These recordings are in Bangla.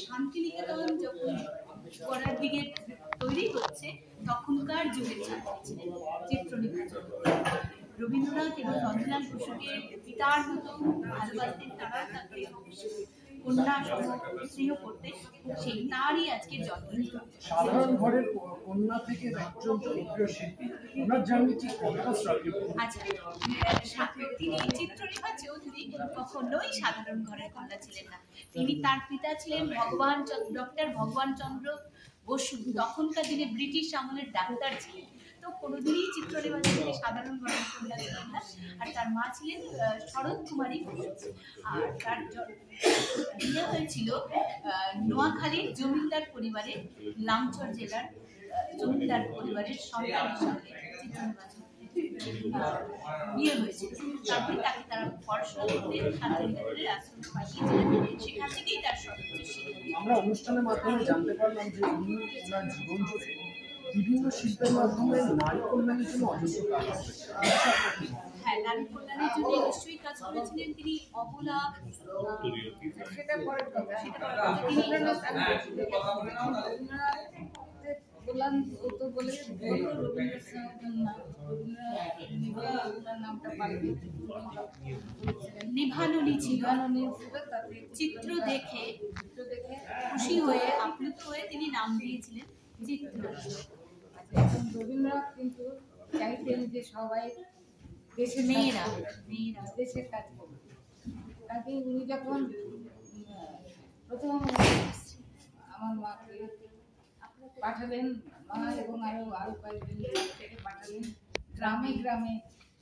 শান্তিনিকেতন যখন করার দিকে তৈরি হচ্ছে তখনকার যুগের ছাত্রী ছিলেন চিত্রনিকেতন। রবীন্দ্রনাথ এবং নন্দলাল বসুকে পিতার মতো ভালোবাসতেন, তারাও তাকে কন্যা সহ স্নেহ করতেন, সেই তারই আজকে জন্মদিন। সাধারণ ঘরের কন্যা থেকে একজন জনপ্রিয় শিল্পী, ওনার জার্নি ঠিক কতটা স্ট্রাগল? আজকে তিনি চিত্রলেখা চৌধুরী কখনোই সাধারণ ঘরের কন্যা ছিলেন না। তিনি তার পিতা ছিলেন ডক্টর ভগবান চন্দ্র বসু, তখনকার দিনে ব্রিটিশ আমলের ডাক্তার ছিলেন। তো কোনোদিনই চিত্রলেখা চৌধুরী সাধারণ ঘরের কন্যা ছিলেন না। আর তার মা ছিলেন শরৎ কুমারী বসু। আর তার বিয়ে হয়েছিল নোয়াখালীর জমিদার পরিবারের, লামচর জেলার জমিদার পরিবারের সন্তানের সঙ্গে চিত্রলেখা বিয়ে হয়েছিল। তারপরে তাকে তারা পড়াশোনা করতে শান্তিনিকেতনের আশ্রমে পাঠিয়েছিলেন, সেখান থেকেই তার সর্বোচ্চ শিক্ষা। আমরা অনুষ্ঠানের মাধ্যমে জানতে পারলাম যে উনি ওনার জীবন জুড়ে বিভিন্ন শিল্পের মাধ্যমে নারী কল্যাণের জন্য অজস্র কাজ করেছেন। হ্যাঁ, নারী কল্যাণের জন্য নিশ্চয়ই কাজ করেছিলেন তিনি। অবলা সেটা পরের কথা, নিভাননী ছিল। চিত্র দেখে খুশি হয়ে আপ্লুত হয়ে তিনি নাম দিয়েছিলেন চিত্র। রবীন্দ্রনাথ কিন্তু চাইতেন যে সবাই দেশের মেয়েরা দেশের কাজ করবে। তাকে উনি যখন প্রথম আমার মাকে পাঠালেন, মা এবং আরো কয়েকজন থেকে পাঠালেন গ্রামে গ্রামে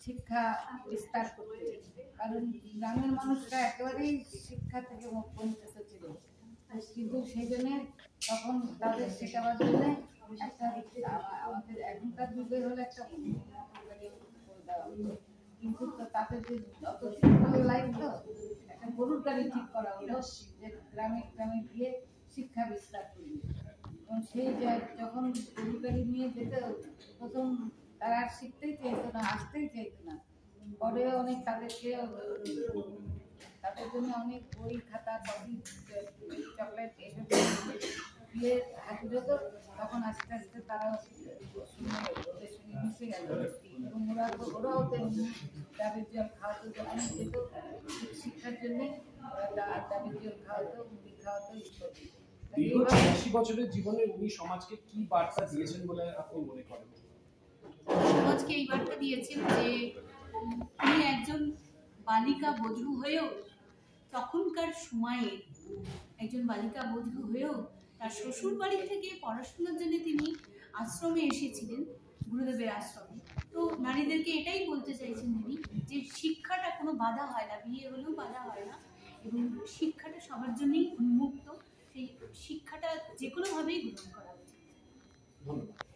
শিক্ষা বিস্তার করতে, কারণ গ্রামের মানুষরা একেবারেই শিক্ষা থেকে বঞ্চিত ছিল। কিন্তু সেই জন্য তখন তাদের শেখাবার জন্য একটা আমাদের এখনকার যুগে হলো একটা কিন্তু তাদের যে যত লাইন তো একটা গরুর গাড়ি ঠিক করা হলো যে গ্রামে গ্রামে গিয়ে শিক্ষা বিস্তার করবে। এবং সেই যখন গরুর গাড়ি নিয়ে যেতে প্রথম তারা আর শিখতেই চাইতো না, আসতেই চাইতো না। পরে অনেক তাদেরকে তাদের জন্য অনেক বই খাতা কফি চকলেট এসব দিয়ে হাজির হতো। তখন আস্তে আস্তে তারাও ওদের সঙ্গে মিশে গেল এবং ওরাও তেমনি ডাবের জল খাওয়াতো, যখন যেত শিক্ষার জন্যে ডাবের জল খাওয়াতো, মুড়ি খাওয়াতো ইত্যাদি। দীর্ঘ ৮৬ বছরের জীবনে উনি সমাজকে কি বার্তা দিয়েছেন বলে আপনি মনে করেন? সমাজকে এই বার্তা দিয়েছেন যে উনি একজন বালিকা বধূ হয়েও, তখনকার সময়ে একজন বালিকা বধূ হয়েও তার শ্বশুর বাড়ি থেকে পড়াশোনার জন্য তিনি আশ্রমে এসেছিলেন, গুরুদেবের আশ্রমে। তো নারীদেরকে এটাই বলতে চাইছেন তিনি যে শিক্ষাটা কোনো বাধা হয় না, বিয়ে হলেও বাধা হয় না, এবং শিক্ষাটা সবার জন্যই উন্মুক্ত। সেই শিক্ষাটা যে কোনোভাবেই গ্রহণ করা উচিত। ধন্যবাদ।